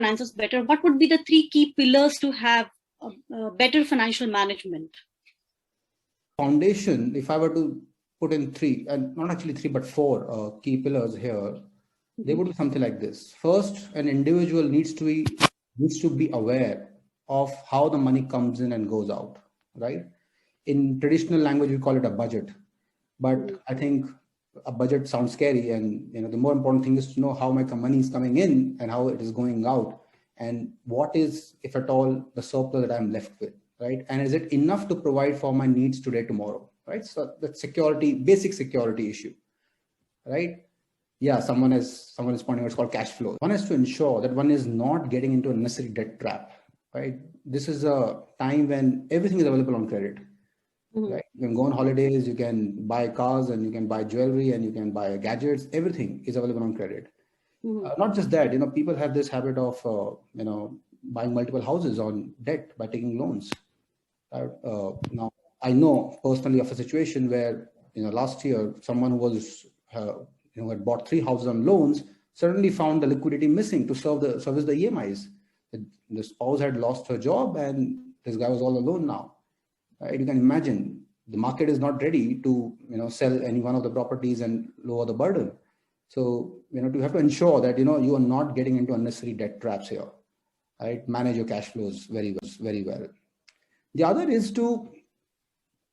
finances better, what would be the 3 key pillars to have better financial management? Foundation, if I were to put in 3, and not actually 3, but 4 key pillars here, they would be something like this. First, an individual needs to be aware of how the money comes in and goes out, right? In traditional language, we call it a budget, but I think a budget sounds scary, and the more important thing is to know how my money is coming in and how it is going out, and what is, if at all, the surplus that I'm left with, right? And is it enough to provide for my needs today, tomorrow, right? So that's security, basic security issue, right? Yeah, someone is pointing out, it's called cash flow. One has to ensure that one is not getting into a necessary debt trap, right? This is a time when everything is available on credit. Right? You can go on holidays, you can buy cars, and you can buy jewelry, and you can buy gadgets. Everything is available on credit. Not just that, people have this habit of, buying multiple houses on debt by taking loans. Now, I know personally of a situation where, last year, someone who was, had bought 3 houses on loans, suddenly found the liquidity missing to service the EMIs. The spouse had lost her job, and this guy was all alone now. Right? You can imagine the market is not ready to sell any one of the properties and lower the burden. So you have to ensure that you are not getting into unnecessary debt traps here. Right? Manage your cash flows very well. The other is to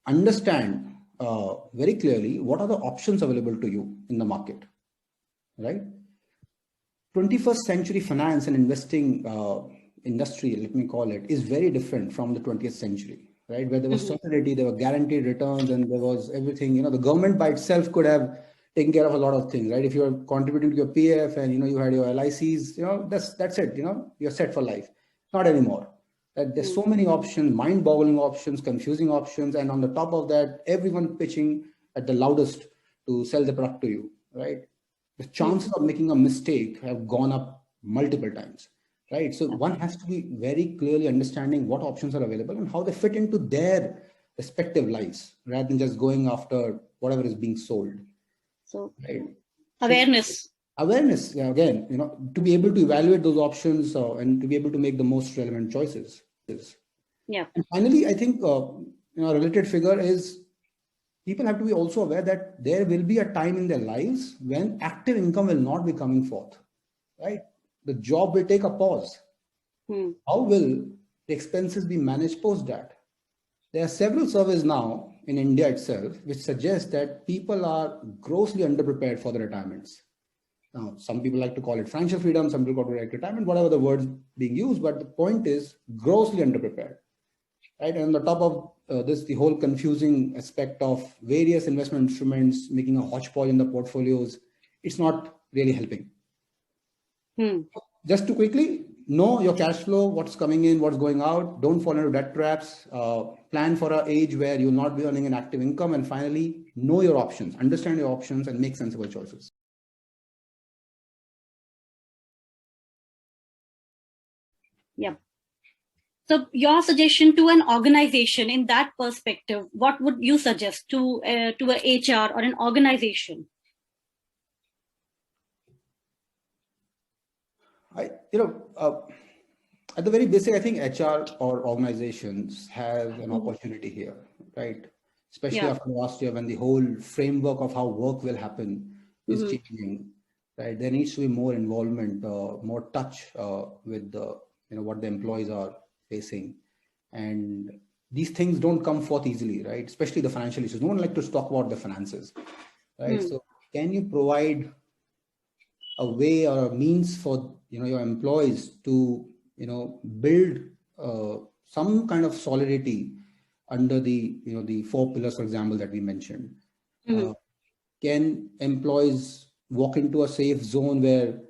understand very clearly what are the options available to you in the market. Right? 21st century finance and investing industry, let me call it, is very different from the 20th century. Right, where there was certainty, there were guaranteed returns, and there was everything. The government by itself could have taken care of a lot of things, right? If you are contributing to your PF and you had your LICs, that's it. You're set for life. Not anymore. There's so many options, mind-boggling options, confusing options, and on the top of that, everyone pitching at the loudest to sell the product to you, right? The chances of making a mistake have gone up multiple times. Right. So one has to be very clearly understanding what options are available and how they fit into their respective lives rather than just going after whatever is being sold. So awareness. Yeah, again, to be able to evaluate those options and to be able to make the most relevant choices. Yeah. And finally, I think, a related figure is people have to be also aware that there will be a time in their lives when active income will not be coming forth. Right. The job will take a pause. How will the expenses be managed post that? There are several surveys now in India itself which suggest that people are grossly underprepared for their retirements. Now, some people like to call it financial freedom, some people call it retirement, whatever the words being used, but the point is grossly underprepared. Right? And on the top of this, the whole confusing aspect of various investment instruments, making a hodgepodge in the portfolios, it's not really helping. Just to quickly know your cash flow, what's coming in, what's going out. Don't fall into debt traps. Plan for an age where you'll not be earning an active income. And finally, know your options, understand your options, and make sensible choices. Yeah. So your suggestion to an organization in that perspective, what would you suggest to a HR or an organization? At the very basic, I think HR or organizations have an opportunity here, right? Especially after last year when the whole framework of how work will happen is changing, right? There needs to be more involvement, more touch with the, what the employees are facing. And these things don't come forth easily, right? Especially the financial issues. No one likes to talk about the finances, right? So can you provide a way or a means for your employees to build some kind of solidity under the the 4 pillars, for example, that we mentioned? Can employees walk into a safe zone where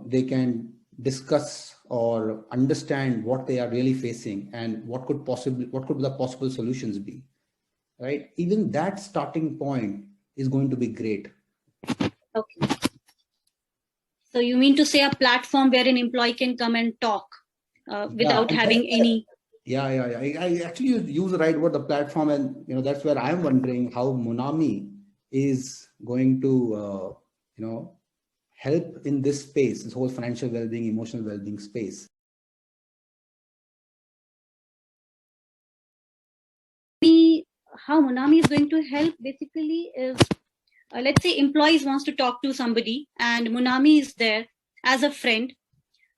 they can discuss or understand what they are really facing and what could the possible solutions be, right? Even that starting point is going to be great. Okay. So you mean to say a platform where an employee can come and talk without having any... Yeah. I actually use the right word, the platform. And, that's where I'm wondering how MonAmI is going to, help in this space, this whole financial well-being, emotional well-being space? How MonAmI is going to help basically is, let's say employees wants to talk to somebody and MonAmI is there as a friend.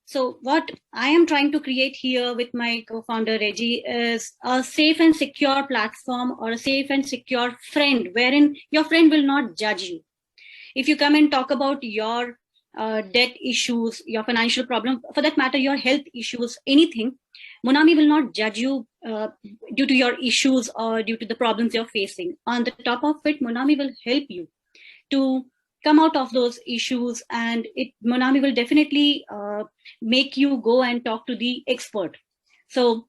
So what I am trying to create here with my co-founder Reggie is a safe and secure platform, or a safe and secure friend, wherein your friend will not judge you. If you come and talk about your debt issues, your financial problem, for that matter, your health issues, anything, MonAmI will not judge you due to your issues or due to the problems you're facing. On the top of it, MonAmI will help you to come out of those issues, and MonAmI will definitely make you go and talk to the expert. So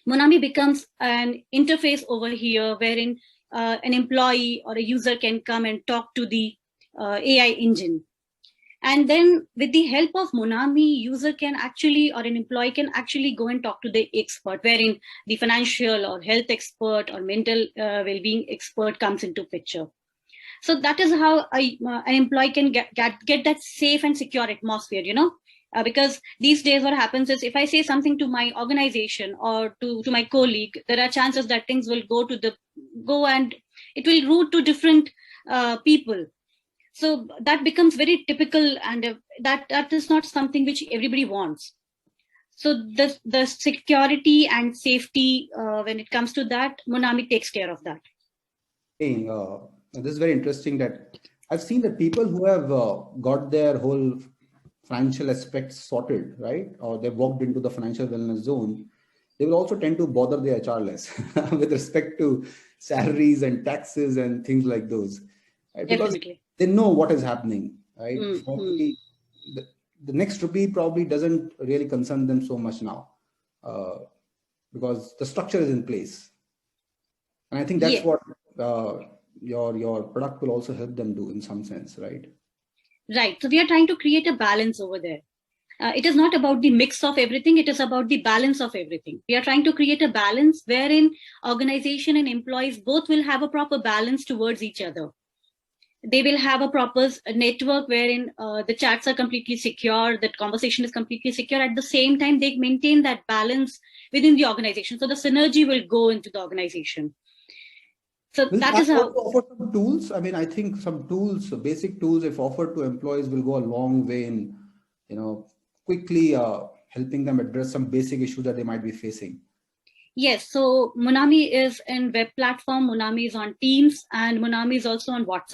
MonAmI becomes an interface over here wherein an employee or a user can come and talk to the AI engine. And then with the help of MonAmI, user can actually, or an employee can actually go and talk to the expert, wherein the financial or health expert or mental well-being expert comes into picture. So that is how an employee can get that safe and secure atmosphere, because these days what happens is, if I say something to my organization or to my colleague, there are chances that things will go and it will route to different people. So that becomes very typical, and that is not something which everybody wants. So the security and safety, when it comes to that, MonAmI takes care of that. This is very interesting that I've seen that people who have got their whole financial aspects sorted, right? Or they've walked into the financial wellness zone, they will also tend to bother their HR less with respect to salaries and taxes and things like those. Right? Because Definitely. they know what is happening, right? Probably the next rupee probably doesn't really concern them so much now, because the structure is in place. And I think that's what your product will also help them do in some sense, right? Right. So we are trying to create a balance over there. It is not about the mix of everything. It is about the balance of everything. We are trying to create a balance wherein organization and employees both will have a proper balance towards each other. They will have a proper network wherein the chats are completely secure, that conversation is completely secure. At the same time, they maintain that balance within the organization. So the synergy will go into the organization. So that is how. Offer some tools. I mean, I think some tools, basic tools, if offered to employees, will go a long way in, quickly helping them address some basic issues that they might be facing. Yes. So MonAmI is in web platform. MonAmI is on Teams, and MonAmI is also on WhatsApp.